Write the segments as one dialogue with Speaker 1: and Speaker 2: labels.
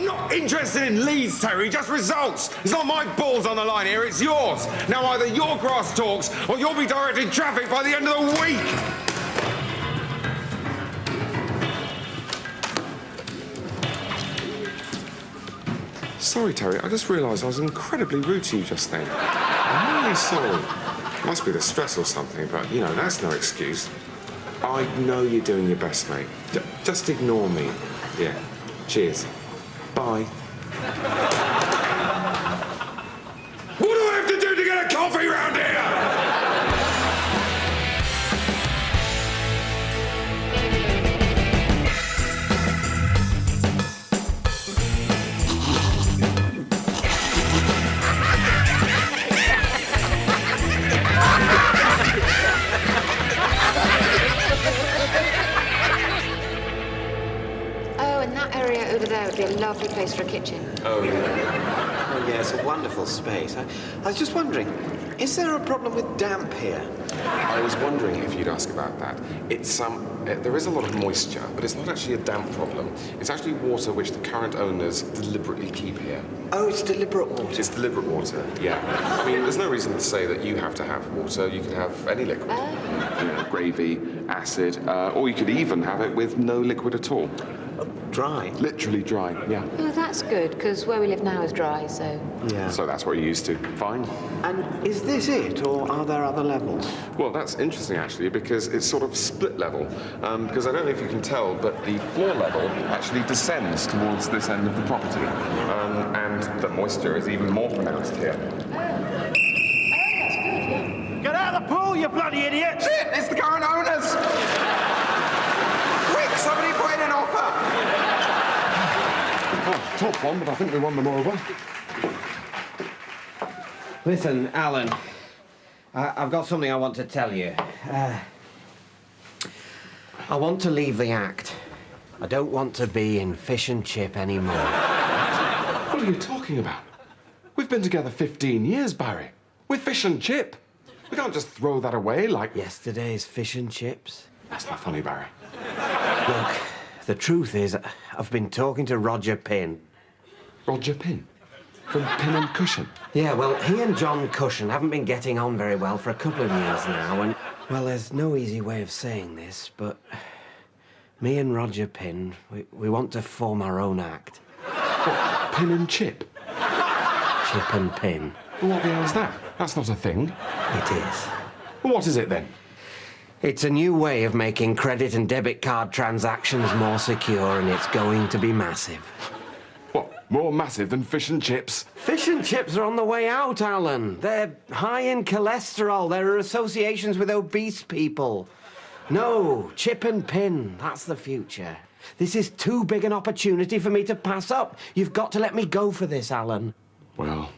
Speaker 1: I'm not interested in leads, Terry, just results. It's not my balls on the line here, it's yours. Now either your grass talks or you'll be directing traffic by the end of the week. Sorry, Terry, I just realised I was incredibly rude to you just then. I'm really sorry. Must be the stress or something, but, you know, that's no excuse. I know you're doing your best, mate. Just ignore me. Yeah. Cheers. Bye. What do I have to do to get a coffee round here?
Speaker 2: Over there would be a lovely place for a kitchen.
Speaker 3: Oh, yeah. Oh, yeah, it's a wonderful space. I was just wondering, is there a problem with damp here?
Speaker 1: I was wondering if you'd ask about that. It's, there is a lot of moisture, but it's not actually a damp problem. It's actually water which the current owners deliberately keep here.
Speaker 3: Oh, it's deliberate water?
Speaker 1: It's deliberate water, yeah. I mean, there's no reason to say that you have to have water. You could have any liquid. You know, gravy, acid, or you could even have it with no liquid at all.
Speaker 3: Dry?
Speaker 1: Literally dry, yeah.
Speaker 2: Oh, that's good, because where we live now is dry, so...
Speaker 3: Yeah.
Speaker 1: So that's what you're used to. Fine.
Speaker 3: And is this it, or are there other levels?
Speaker 1: Well, that's interesting, actually, because it's sort of split level. Because I don't know if you can tell, but the floor level actually descends towards this end of the property. And the moisture is even more pronounced here.
Speaker 2: That's good, yeah.
Speaker 4: Get out of the pool, you bloody idiot!
Speaker 1: Shit! It's the current owners! Quick, somebody put in an offer!
Speaker 5: Oh, top one, but I think we won them over.
Speaker 6: Listen, Alan, I've got something I want to tell you. I want to leave the act. I don't want to be in Fish and Chip anymore.
Speaker 5: What are you talking about? We've been together 15 years, Barry. With Fish and Chip. We can't just throw that away like...
Speaker 6: Yesterday's Fish and Chips.
Speaker 5: That's not funny, Barry.
Speaker 6: Look, the truth is, I've been talking to Roger Pinn.
Speaker 5: Roger Pinn? From Pin and Cushion?
Speaker 6: Yeah, well, he and John Cushion haven't been getting on very well for a couple of years now, and... Well, there's no easy way of saying this, but... Me and Roger Pinn, we want to form our own act.
Speaker 5: What, Pin and Chip?
Speaker 6: Chip and Pin.
Speaker 5: Well, what the hell's that? That's not a thing.
Speaker 6: It is.
Speaker 5: Well, what is it, then?
Speaker 6: It's a new way of making credit and debit card transactions more secure, and it's going to be massive.
Speaker 5: What, more massive than Fish and Chips?
Speaker 6: Fish and Chips are on the way out, Alan. They're high in cholesterol. There are associations with obese people. No, Chip and Pin, that's the future. This is too big an opportunity for me to pass up. You've got to let me go for this, Alan.
Speaker 5: Well,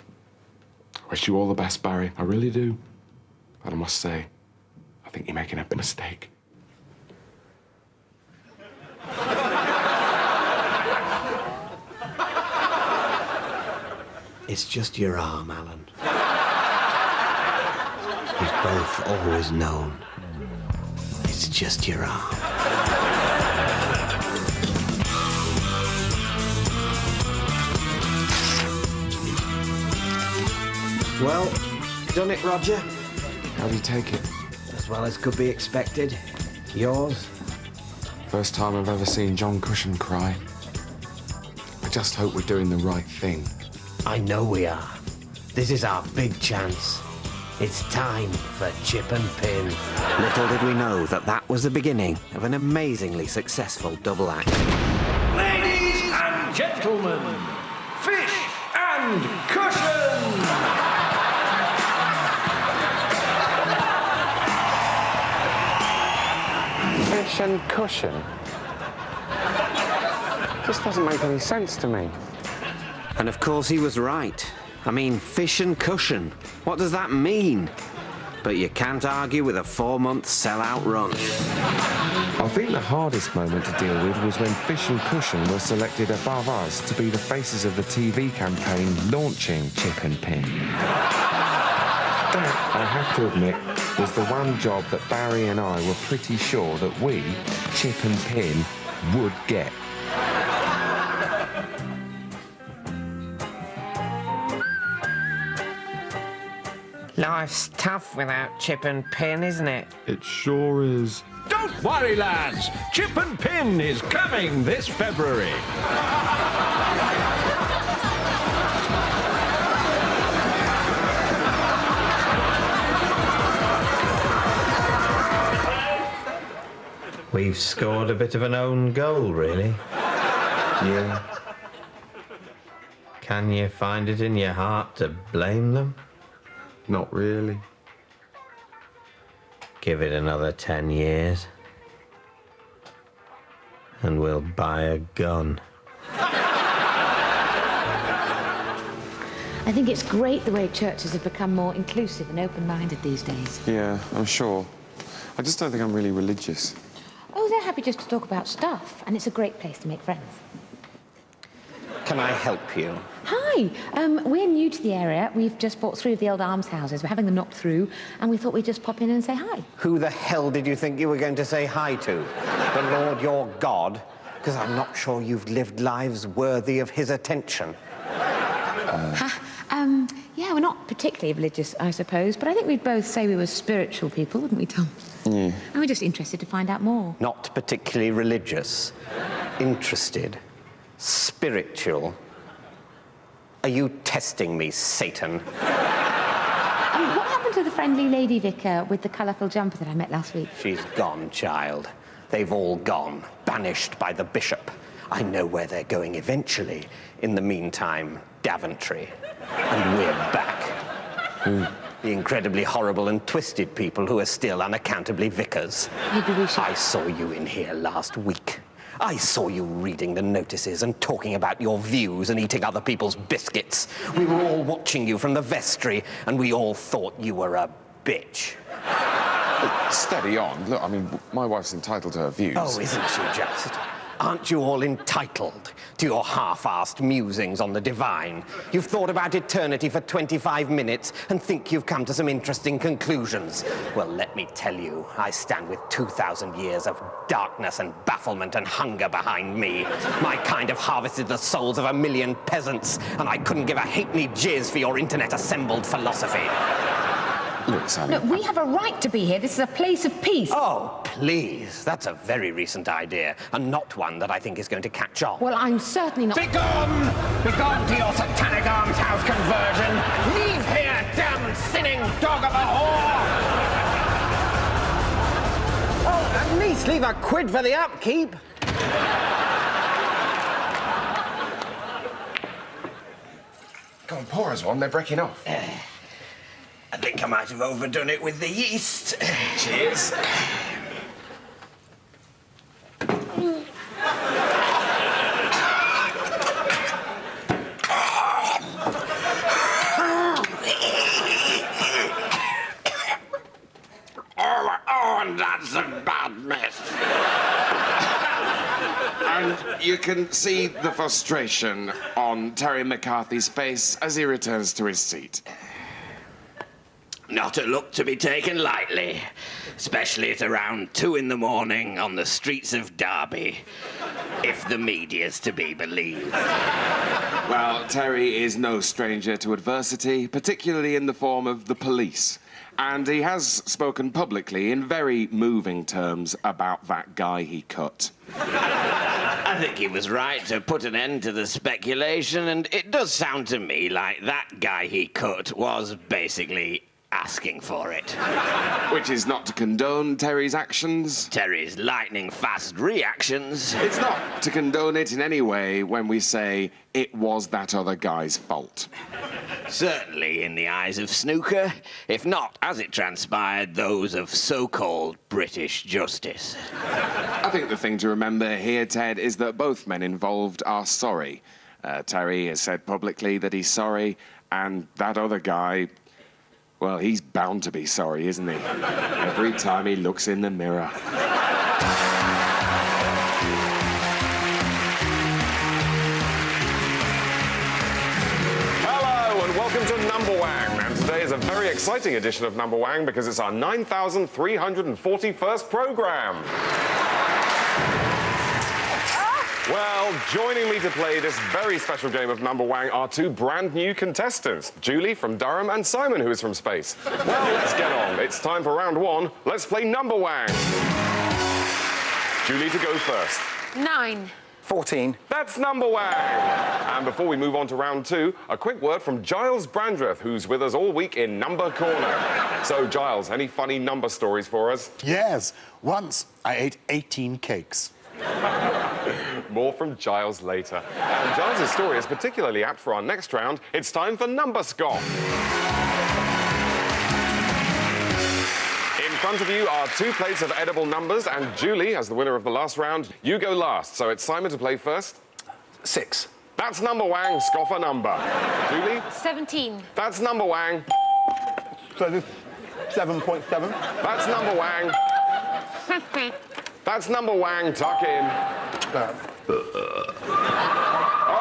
Speaker 5: I wish you all the best, Barry. I really do. But I must say, I think you're making a mistake.
Speaker 6: It's just your arm, Alan. We've both always known. It's just your arm. Well, done it, Roger.
Speaker 5: How do you take it?
Speaker 6: As well as could be expected. Yours?
Speaker 5: First time I've ever seen John Cushion cry. I just hope we're doing the right thing.
Speaker 6: I know we are. This is our big chance. It's time for Chip and Pin. Little did we know that that was the beginning of an amazingly successful double act.
Speaker 4: Ladies and gentlemen, Fish and Cushion!
Speaker 5: Fish and Cushion? This doesn't make any sense to me.
Speaker 6: And of course he was right. I mean, Fish and Cushion. What does that mean? But you can't argue with a 4-month sellout run.
Speaker 5: I think the hardest moment to deal with was when Fish and Cushion were selected above us to be the faces of the TV campaign launching Chip and Pin. That, I have to admit, was the one job that Barry and I were pretty sure that we, Chip and Pin, would get.
Speaker 6: Life's tough without Chip and Pin, isn't it?
Speaker 5: It sure is.
Speaker 4: Don't worry, lads. Chip and Pin is coming this February.
Speaker 3: We've scored a bit of an own goal, really.
Speaker 5: Yeah.
Speaker 3: Can you find it in your heart to blame them?
Speaker 5: Not really.
Speaker 3: Give it another 10 years, and we'll buy a gun.
Speaker 2: I think it's great the way churches have become more inclusive and open-minded these days.
Speaker 1: Yeah, I'm sure. I just don't think I'm really religious.
Speaker 2: Oh, they're happy just to talk about stuff, and it's a great place to make friends.
Speaker 3: Can I help you?
Speaker 2: Hi, we're new to the area. We've just bought 3 of the old almshouses. We're having them knocked through, and we thought we'd just pop in and say hi.
Speaker 3: Who the hell did you think you were going to say hi to? The Lord your God? Because I'm not sure you've lived lives worthy of his attention.
Speaker 2: Yeah, we're not particularly religious, I suppose, but I think we'd both say we were spiritual people, wouldn't we, Tom?
Speaker 1: Yeah.
Speaker 2: And we're just interested to find out more.
Speaker 3: Not particularly religious. Interested. Spiritual. Are you testing me, Satan?
Speaker 2: What happened to the friendly lady vicar with the colourful jumper that I met last week?
Speaker 3: She's gone, child. They've all gone, banished by the bishop. I know where they're going eventually. In the meantime, Daventry. And we're back. The incredibly horrible and twisted people who are still unaccountably vicars.
Speaker 2: Maybe we should...
Speaker 3: I saw you in here last week. I saw you reading the notices and talking about your views and eating other people's biscuits. We were all watching you from the vestry, and we all thought you were a bitch.
Speaker 1: Steady on. Look, I mean, my wife's entitled to her views.
Speaker 3: Oh, isn't she just? Aren't you all entitled to your half-assed musings on the divine? You've thought about eternity for 25 minutes and think you've come to some interesting conclusions. Well, let me tell you, I stand with 2,000 years of darkness and bafflement and hunger behind me. My kind have harvested the souls of 1 million peasants, and I couldn't give a halfpenny jizz for your internet-assembled philosophy.
Speaker 1: Look, Sally.
Speaker 2: Look, we have a right to be here. This is a place of peace.
Speaker 3: Oh, please. That's a very recent idea, and not one that I think is going to catch on.
Speaker 2: Well, I'm certainly not...
Speaker 4: Begone! Begone to your satanic almshouse conversion! Leave here, damn sinning dog of a whore!
Speaker 6: Oh, at least leave a quid for the upkeep.
Speaker 1: Go on, pour us one. They're breaking off.
Speaker 3: I think I might have overdone it with the yeast.
Speaker 1: Cheers.
Speaker 3: Oh, and that's a bad mess.
Speaker 1: And you can see the frustration on Terry McCarthy's face as he returns to his seat.
Speaker 7: Not a look to be taken lightly, especially at around 2 in the morning on the streets of Derby, if the media's to be believed.
Speaker 1: Well, Terry is no stranger to adversity, particularly in the form of the police. And he has spoken publicly in very moving terms about that guy he cut.
Speaker 7: I think he was right to put an end to the speculation, and it does sound to me like that guy he cut was basically asking for it.
Speaker 1: Which is not to condone Terry's actions.
Speaker 7: Terry's lightning-fast reactions.
Speaker 1: It's not to condone it in any way when we say it was that other guy's fault.
Speaker 7: Certainly in the eyes of snooker, if not, as it transpired, those of so-called British justice.
Speaker 1: I think the thing to remember here, Ted, is that both men involved are sorry. Terry has said publicly that he's sorry, and that other guy, well, he's bound to be sorry, isn't he? Every time he looks in the mirror. Hello, and welcome to Number Wang. And today is a very exciting edition of Number Wang because it's our 9,341st program. Well, joining me to play this very special game of Number Wang are two brand new contestants, Julie from Durham and Simon, who is from Space. Well, let's get on. It's time for round one. Let's play Number Wang. Julie to go first.
Speaker 8: 9.
Speaker 9: 14.
Speaker 1: That's Number Wang. And before we move on to round two, a quick word from Giles Brandreth, who's with us all week in Number Corner. So, Giles, any funny number stories for us?
Speaker 10: Yes. Once I ate 18 cakes.
Speaker 1: More from Giles later. And Giles' story is particularly apt for our next round. It's time for Number Scoff. In front of you are 2 plates of edible numbers, and Julie, as the winner of the last round, you go last. So it's Simon to play first.
Speaker 9: 6.
Speaker 1: That's Number Wang, scoff a number. Julie?
Speaker 8: 17.
Speaker 1: That's Number Wang.
Speaker 10: So this 7.7.
Speaker 1: That's Number Wang. That's Number Wang, tuck in.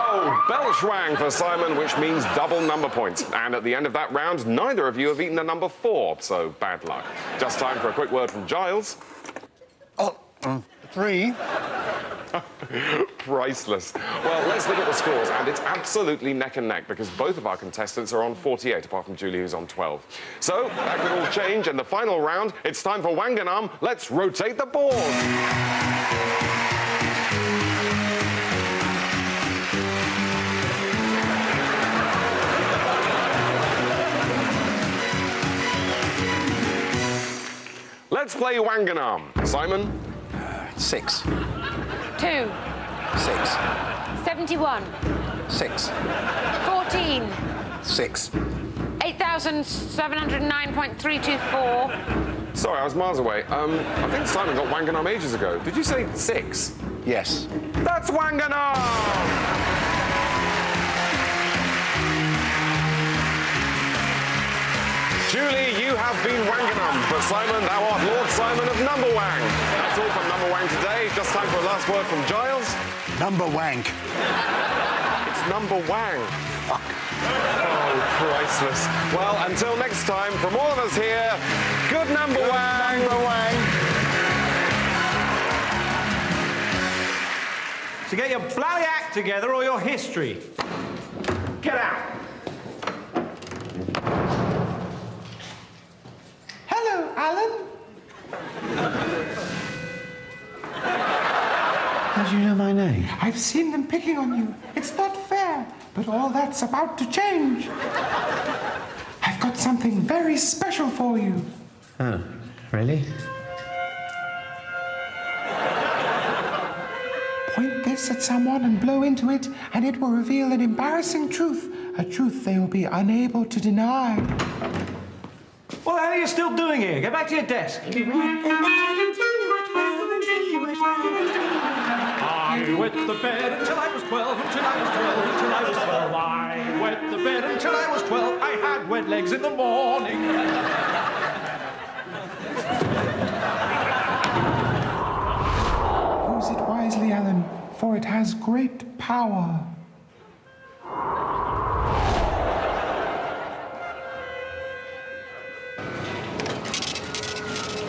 Speaker 1: Oh, belch wang for Simon, which means double number points. And at the end of that round, neither of you have eaten a number 4, so bad luck. Just time for a quick word from Giles.
Speaker 10: 3.
Speaker 1: Priceless. Well, let's look at the scores, and it's absolutely neck and neck because both of our contestants are on 48, apart from Julie, who's on 12. So that could all change in the final round. It's time for Wanganum. Let's rotate the board. Let's play Wanganum. Simon?
Speaker 9: 6.
Speaker 8: 2.
Speaker 9: 6.
Speaker 8: 71.
Speaker 9: 6.
Speaker 8: 14.
Speaker 9: 6.
Speaker 8: 8,709.324.
Speaker 1: Sorry, I was miles away. I think Simon got Wanganum ages ago. Did you say 6?
Speaker 9: Yes.
Speaker 1: That's Wanganum! Julie, you have been Wanganum, but Simon, thou art Lord Simon of Number Wang. That's all from Number Wang today. Just time for a last word from Giles.
Speaker 10: Number wank.
Speaker 1: It's Number Wang. Fuck. Oh, priceless. Well, until next time, from all of us here, good Number Wang.
Speaker 10: Number wang.
Speaker 11: So get your bloody act together or your history. Get out.
Speaker 12: Hello, Alan.
Speaker 6: How do you know my name?
Speaker 12: I've seen them picking on you. It's not fair, but all that's about to change. I've got something very special for you.
Speaker 6: Oh, really?
Speaker 12: Point this at someone and blow into it, and it will reveal an embarrassing truth, a truth they will be unable to deny.
Speaker 11: What the hell are you still doing here? Get back to your desk. I wet the bed until I was 12, until I was 12, until I was 12. I wet the bed until I was 12. I had wet legs in the morning.
Speaker 12: Use it wisely, Alan, for it has great power.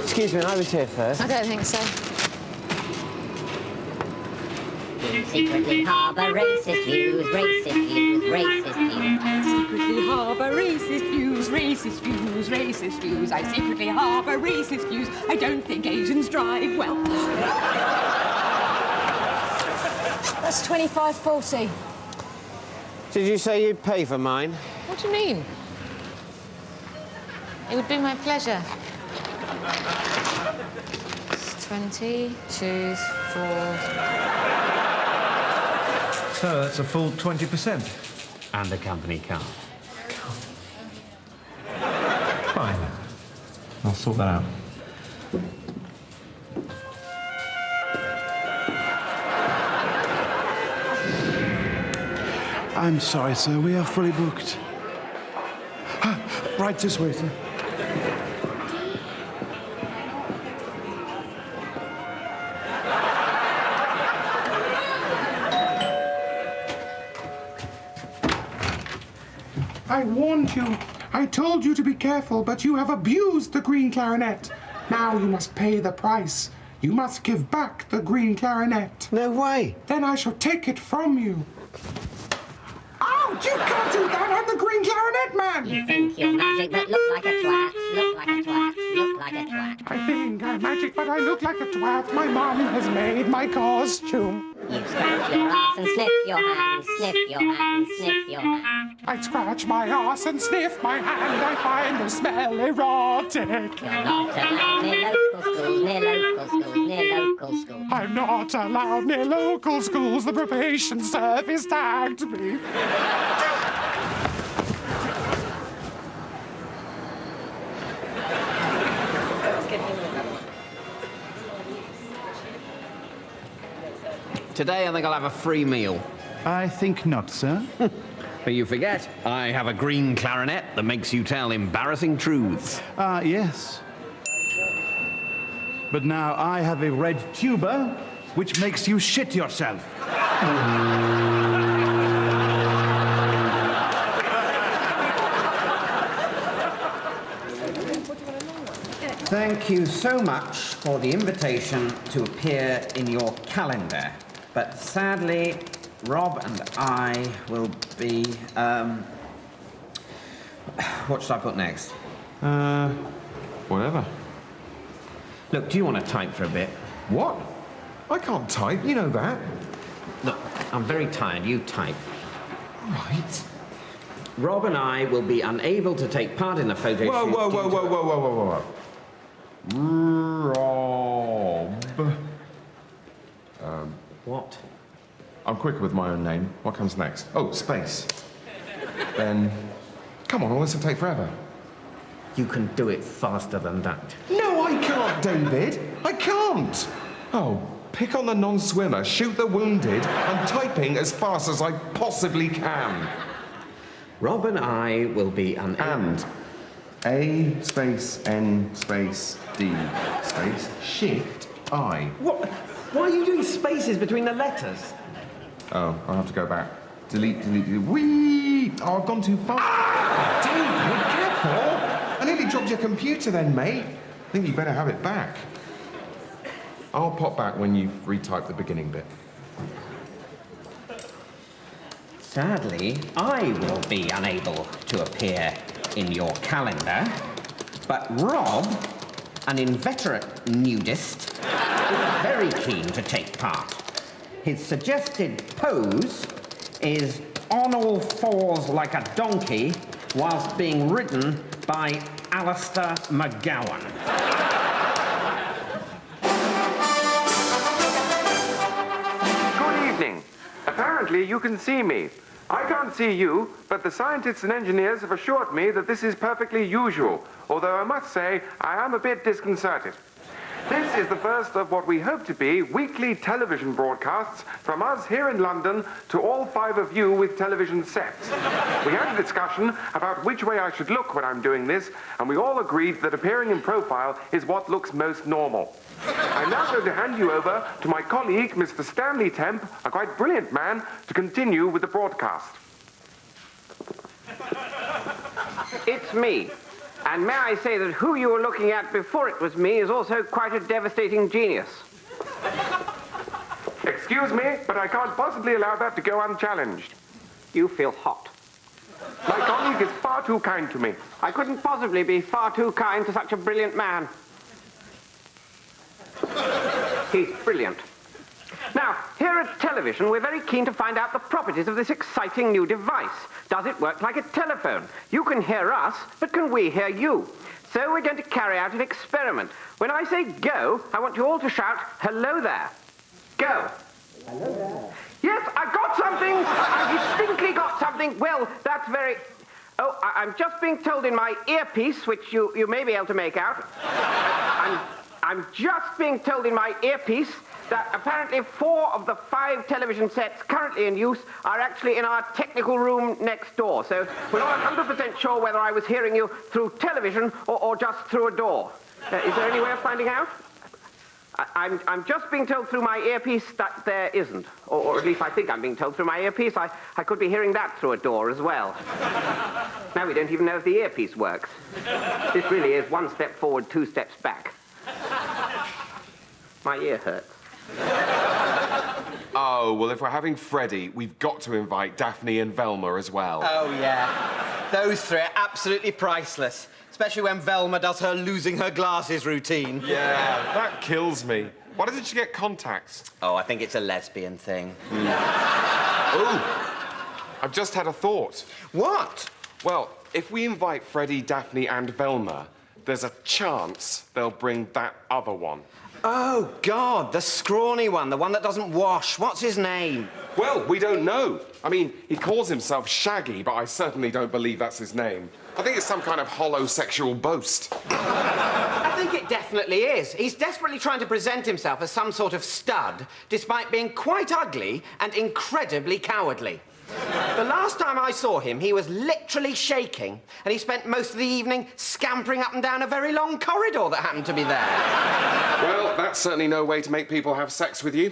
Speaker 6: Excuse me, I was here first.
Speaker 8: I don't think so.
Speaker 2: Secretly harbour racist views, racist views, racist views.
Speaker 13: Secretly harbour racist views, racist views, racist views. I secretly harbour racist views. I don't think Asians drive well.
Speaker 8: That's 25.40.
Speaker 6: Did you say you'd pay for mine?
Speaker 8: What do you mean? It would be my pleasure. 20, 2, 4.
Speaker 11: So that's a full 20%.
Speaker 6: And a company car.
Speaker 11: Fine. I'll sort that out.
Speaker 12: I'm sorry, sir. We are fully booked. Right this way, sir. I warned you. I told you to be careful, but you have abused the green clarinet. Now you must pay the price. You must give back the green clarinet.
Speaker 6: No way.
Speaker 12: Then I shall take it from you. Oh, you can't do that! I'm the green clarinet man!
Speaker 14: You think you're magic, but look like a twat. Look like a twat. Look like a twat.
Speaker 12: I think I'm magic, but I look like a twat. My mom has made my costume.
Speaker 14: You scratch your ass and sniff your hand. Sniff your hand. Sniff your hand.
Speaker 12: I scratch my ass and sniff my hand. I find the smell erotic.
Speaker 14: You're not allowed near local schools. Near local schools. Near local schools.
Speaker 12: I'm not allowed near local schools. The probation service tagged me.
Speaker 6: Today I think I'll have a free meal.
Speaker 10: I think not, sir.
Speaker 6: But you forget, I have a green clarinet that makes you tell embarrassing truths.
Speaker 10: Yes. But now I have a red tuba, which makes you shit yourself.
Speaker 3: Thank you so much for the invitation to appear in your calendar. But sadly, Rob and I will be, what should I put next?
Speaker 5: Whatever.
Speaker 3: Look, do you want to type for a bit?
Speaker 5: What? I can't type, you know that.
Speaker 3: Look, I'm very tired. You type.
Speaker 5: Right.
Speaker 3: Rob and I will be unable to take part in the photo
Speaker 5: Whoa,
Speaker 3: shoot.
Speaker 5: whoa, whoa, whoa, whoa, whoa, whoa, whoa. Rob.
Speaker 3: What?
Speaker 5: I'm quicker with my own name. What comes next? Oh, space. Then, come on, all this will take forever.
Speaker 3: You can do it faster than that.
Speaker 5: No, I can't, David. I can't. Oh, pick on the non-swimmer, shoot the wounded. I'm typing as fast as I possibly can.
Speaker 3: Rob and I will be unable...
Speaker 5: And A space N space D space Shift I.
Speaker 3: What? Why are you doing spaces between the letters?
Speaker 5: Oh, I'll have to go back. Delete, delete, delete. Whee! Oh, I've gone too far. David, careful! I nearly dropped your computer then, mate. I think you better have it back. I'll pop back when you've retyped the beginning bit.
Speaker 3: Sadly, I will be unable to appear in your calendar, but Rob, an inveterate nudist, is very keen to take part. His suggested pose is on all fours like a donkey whilst being ridden by Alistair McGowan.
Speaker 1: Good evening. Apparently you can see me. I can't see you, but the scientists and engineers have assured me that this is perfectly usual, although I must say I am a bit disconcerted. This is the first of what we hope to be weekly television broadcasts from us here in London to all 5 of you with television sets. We had a discussion about which way I should look when I'm doing this, and we all agreed that appearing in profile is what looks most normal. I'm now going to hand you over to my colleague, Mr. Stanley Temp, a quite brilliant man, to continue with the broadcast.
Speaker 15: It's me. And may I say that who you were looking at before it was me is also quite a devastating genius.
Speaker 1: Excuse me, but I can't possibly allow that to go unchallenged.
Speaker 15: You feel hot.
Speaker 1: My colleague is far too kind to me.
Speaker 15: I couldn't possibly be far too kind to such a brilliant man. He's brilliant. Now, here at television, we're very keen to find out the properties of this exciting new device. Does it work like a telephone? You can hear us, but can we hear you? So we're going to carry out an experiment. When I say go, I want you all to shout, hello there. Go. Hello there. Yes, I've got something. I distinctly got something. Well, that's very... Oh, I'm just being told in my earpiece, which you may be able to make out. I'm just being told in my earpiece that apparently 4 of the 5 television sets currently in use are actually in our technical room next door. So we're not 100% sure whether I was hearing you through television or just through a door. Is there any way of finding out? I'm just being told through my earpiece that there isn't. Or at least I think I'm being told through my earpiece. I could be hearing that through a door as well. Now we don't even know if the earpiece works. This really is 1 step forward, 2 steps back. My ear hurts.
Speaker 1: Oh, well, if we're having Freddie, we've got to invite Daphne and Velma as well.
Speaker 3: Oh, yeah. Those three are absolutely priceless. Especially when Velma does her losing her glasses routine.
Speaker 1: Yeah, that kills me. Why doesn't she get contacts?
Speaker 3: Oh, I think it's a lesbian thing.
Speaker 1: Oh, I've just had a thought.
Speaker 3: What?
Speaker 1: Well, if we invite Freddie, Daphne and Velma, there's a chance they'll bring that other one.
Speaker 3: Oh, God, the scrawny one, the one that doesn't wash. What's his name?
Speaker 1: Well, we don't know. I mean, he calls himself Shaggy, but I certainly don't believe that's his name. I think it's some kind of hollow sexual boast.
Speaker 3: I think it definitely is. He's desperately trying to present himself as some sort of stud, despite being quite ugly and incredibly cowardly. The last time I saw him, he was literally shaking, and he spent most of the evening scampering up and down a very long corridor that happened to be there.
Speaker 1: Well, that's certainly no way to make people have sex with you.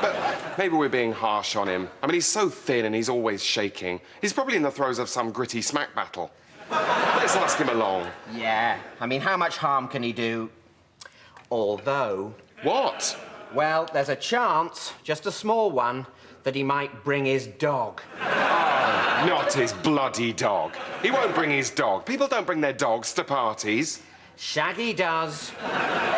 Speaker 1: But maybe we're being harsh on him. I mean, he's so thin and he's always shaking. He's probably in the throes of some gritty smack battle. Let's ask him along.
Speaker 3: Yeah, I mean, how much harm can he do? Although...
Speaker 1: What?
Speaker 3: Well, there's a chance, just a small one, that he might bring his dog.
Speaker 1: Oh, not his bloody dog. He won't bring his dog. People don't bring their dogs to parties.
Speaker 3: Shaggy does.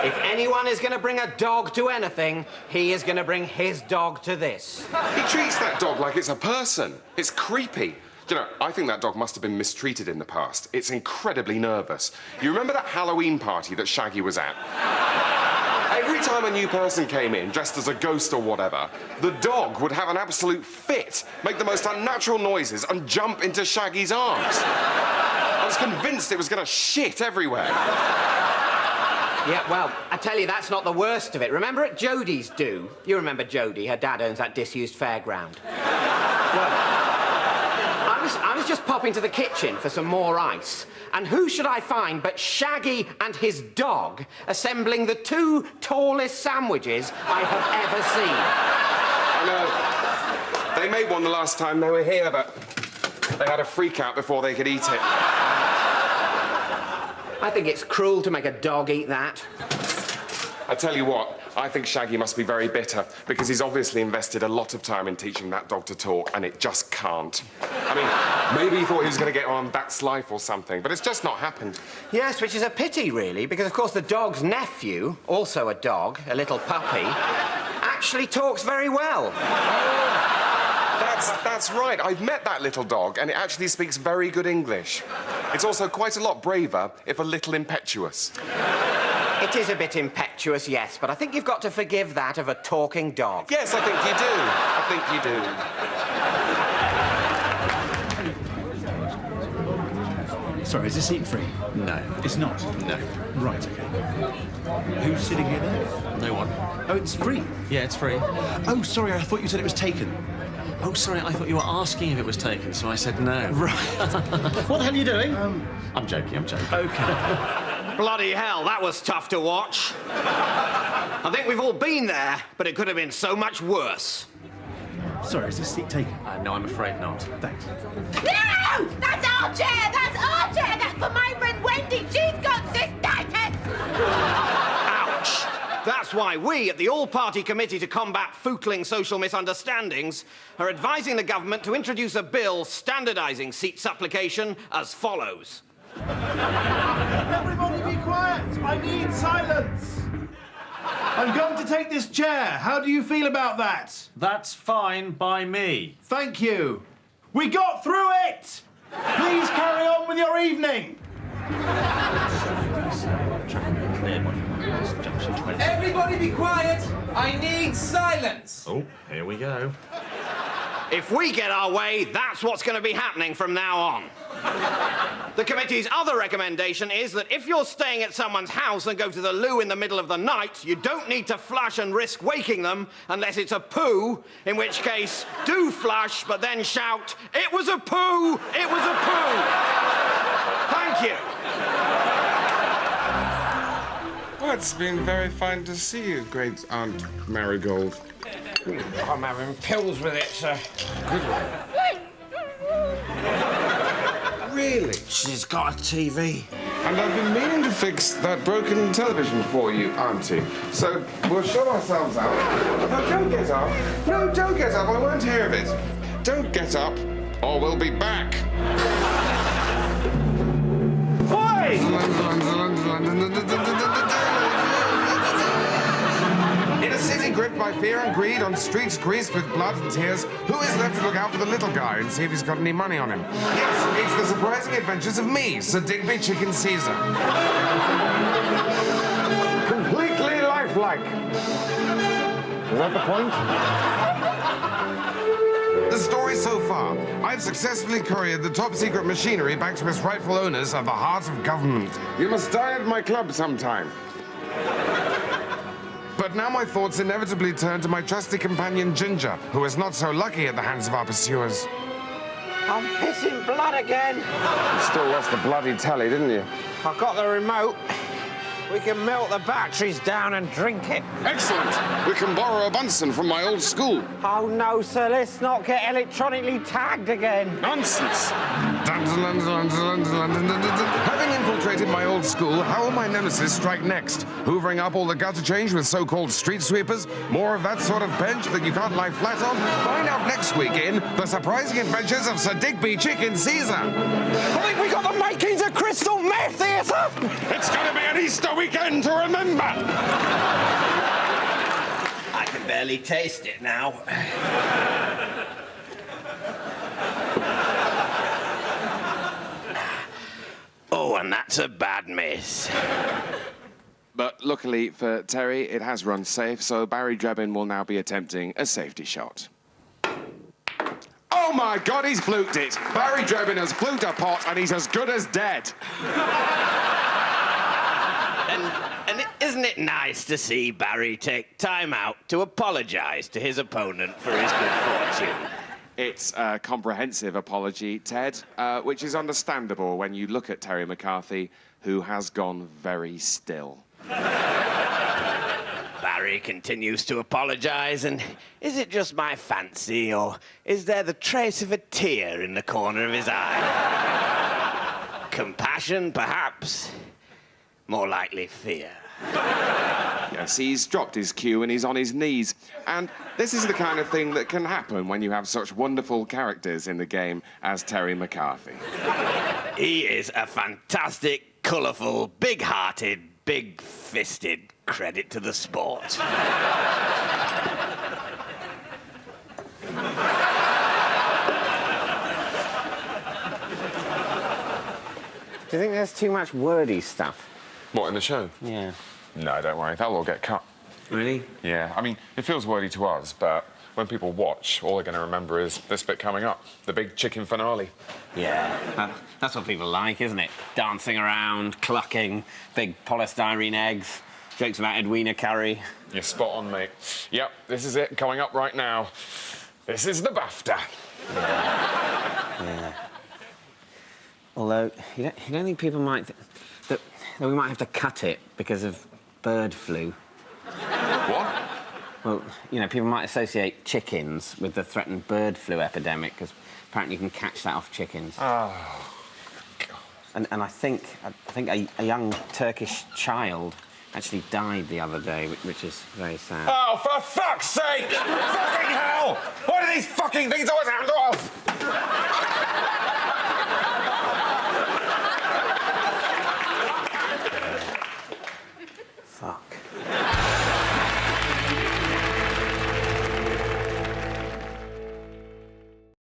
Speaker 3: If anyone is going to bring a dog to anything, he is going to bring his dog to this.
Speaker 1: He treats that dog like it's a person. It's creepy. You know, I think that dog must have been mistreated in the past. It's incredibly nervous. You remember that Halloween party that Shaggy was at? Every time a new person came in, dressed as a ghost or whatever, the dog would have an absolute fit, make the most unnatural noises, and jump into Shaggy's arms. I was convinced it was going to shit everywhere.
Speaker 3: Yeah, well, I tell you, that's not the worst of it. Remember at Jodie's do? You remember Jodie, her dad owns that disused fairground. Well, I was just popping to the kitchen for some more ice, and who should I find but Shaggy and his dog assembling the two tallest sandwiches I have ever seen.
Speaker 1: I know. They made one the last time they were here, but they had a freak out before they could eat it.
Speaker 3: I think it's cruel to make a dog eat that.
Speaker 1: I tell you what, I think Shaggy must be very bitter, because he's obviously invested a lot of time in teaching that dog to talk, and it just can't. I mean, maybe he thought he was going to get on That's Life or something, but it's just not happened.
Speaker 3: Yes, which is a pity, really, because, of course, the dog's nephew, also a dog, a little puppy, actually talks very well.
Speaker 1: That's right. I've met that little dog, and it actually speaks very good English. It's also quite a lot braver, if a little impetuous.
Speaker 3: It is a bit impetuous, yes, but I think you've got to forgive that of a talking dog.
Speaker 1: Yes, I think you do.
Speaker 10: you do. Sorry, is this seat free?
Speaker 11: No.
Speaker 10: It's not?
Speaker 11: No.
Speaker 10: Right, OK. Who's sitting here then?
Speaker 11: No one.
Speaker 10: Oh, it's free?
Speaker 11: Yeah, it's free.
Speaker 10: Oh, sorry, I thought you said it was taken.
Speaker 11: Oh, sorry, I thought you were asking if it was taken, so I said no.
Speaker 10: Right. What the hell are you doing?
Speaker 11: I'm joking.
Speaker 10: OK.
Speaker 3: Bloody hell, that was tough to watch. I think we've all been there, but it could have been so much worse.
Speaker 10: Sorry, is this seat taken?
Speaker 11: No, I'm afraid not.
Speaker 10: Thanks.
Speaker 13: No! That's our chair! That's our chair! That's for my friend Wendy! She's got cystitis!
Speaker 3: Ouch! That's why we, at the All-Party Committee to Combat Footling Social Misunderstandings, are advising the government to introduce a bill standardising seat supplication as follows.
Speaker 10: Everybody be quiet! I need silence! I'm going to take this chair. How do you feel about that?
Speaker 11: That's fine by me.
Speaker 10: Thank you. We got through it! Please carry on with your evening.
Speaker 16: Everybody be quiet! I need silence!
Speaker 11: Oh, here we go.
Speaker 3: If we get our way, that's what's going to be happening from now on. The committee's other recommendation is that if you're staying at someone's house and go to the loo in the middle of the night, you don't need to flush and risk waking them unless it's a poo, in which case, do flush, but then shout, "It was a poo! It was a poo!" Thank you.
Speaker 1: Well, it's been very fine to see you, great Aunt Marigold.
Speaker 15: I'm having pills with it, sir.
Speaker 1: Good one. Really?
Speaker 15: She's got a TV.
Speaker 1: And I've been meaning to fix that broken television for you, Auntie. So we'll show ourselves out. No, don't get up. No, don't get up. I won't hear of it. Don't get up, or we'll be back. In a city gripped by fear and greed, on streets greased with blood and tears, who is left to look out for the little guy and see if he's got any money on him? Yes, it's the surprising adventures of me, Sir Digby Chicken Caesar. Completely lifelike. Is that the point? The story so far, I've successfully couriered the top-secret machinery back to its rightful owners at the heart of government. You must dine at my club sometime. But now my thoughts inevitably turn to my trusty companion Ginger, who is not so lucky at the hands of our pursuers.
Speaker 15: I'm pissing blood again.
Speaker 1: You still lost the bloody telly, didn't you?
Speaker 15: I've got the remote. We can melt the batteries down and drink it.
Speaker 1: Excellent. We can borrow a Bunsen from my old school.
Speaker 15: Oh, no, sir. Let's not get electronically tagged again.
Speaker 1: Nonsense. Having infiltrated my old school, how will my nemesis strike next? Hoovering up all the gutter change with so-called street sweepers? More of that sort of bench that you can't lie flat on? Find out next week in The Surprising Adventures of Sir Digby Chicken Caesar.
Speaker 15: I think we got the makings of crystal meth here, sir.
Speaker 1: It's going to be an Easter weekend to remember.
Speaker 7: I can barely taste it now. Oh, and that's a bad miss.
Speaker 1: But luckily for Terry, it has run safe, so Barry Drebin will now be attempting a safety shot. Oh my God, he's fluked it! Barry Drebin has fluked a pot, and he's as good as dead.
Speaker 7: And isn't it nice to see Barry take time out to apologise to his opponent for his good fortune?
Speaker 1: It's a comprehensive apology, Ted, which is understandable when you look at Terry McCarthy, who has gone very still.
Speaker 7: Barry continues to apologise, and is it just my fancy, or is there the trace of a tear in the corner of his eye? Compassion, perhaps? More likely fear.
Speaker 1: Yes, he's dropped his cue and he's on his knees. And this is the kind of thing that can happen when you have such wonderful characters in the game as Terry McCarthy.
Speaker 7: He is a fantastic, colourful, big-hearted, big-fisted credit to the sport.
Speaker 15: Do you think there's too much wordy stuff?
Speaker 1: What, in the show?
Speaker 15: Yeah.
Speaker 1: No, don't worry, that'll all get cut.
Speaker 15: Really?
Speaker 1: Yeah, I mean, it feels wordy to us, but when people watch, all they're going to remember is this bit coming up, the big chicken finale.
Speaker 6: Yeah, that's what people like, isn't it? Dancing around, clucking, big polystyrene eggs, jokes about Edwina Curry.
Speaker 1: You're spot on, mate. Yep, this is it, coming up right now. This is the BAFTA.
Speaker 6: Yeah. Although, you don't think people might... that we might have to cut it because of bird flu?
Speaker 1: What?
Speaker 6: Well, you know, people might associate chickens with the threatened bird flu epidemic, because apparently you can catch that off chickens.
Speaker 1: Oh, God.
Speaker 6: And I think a young Turkish child actually died the other day, which is very sad.
Speaker 1: Oh, for fuck's sake! Fucking hell! Why do these fucking things always happen to us?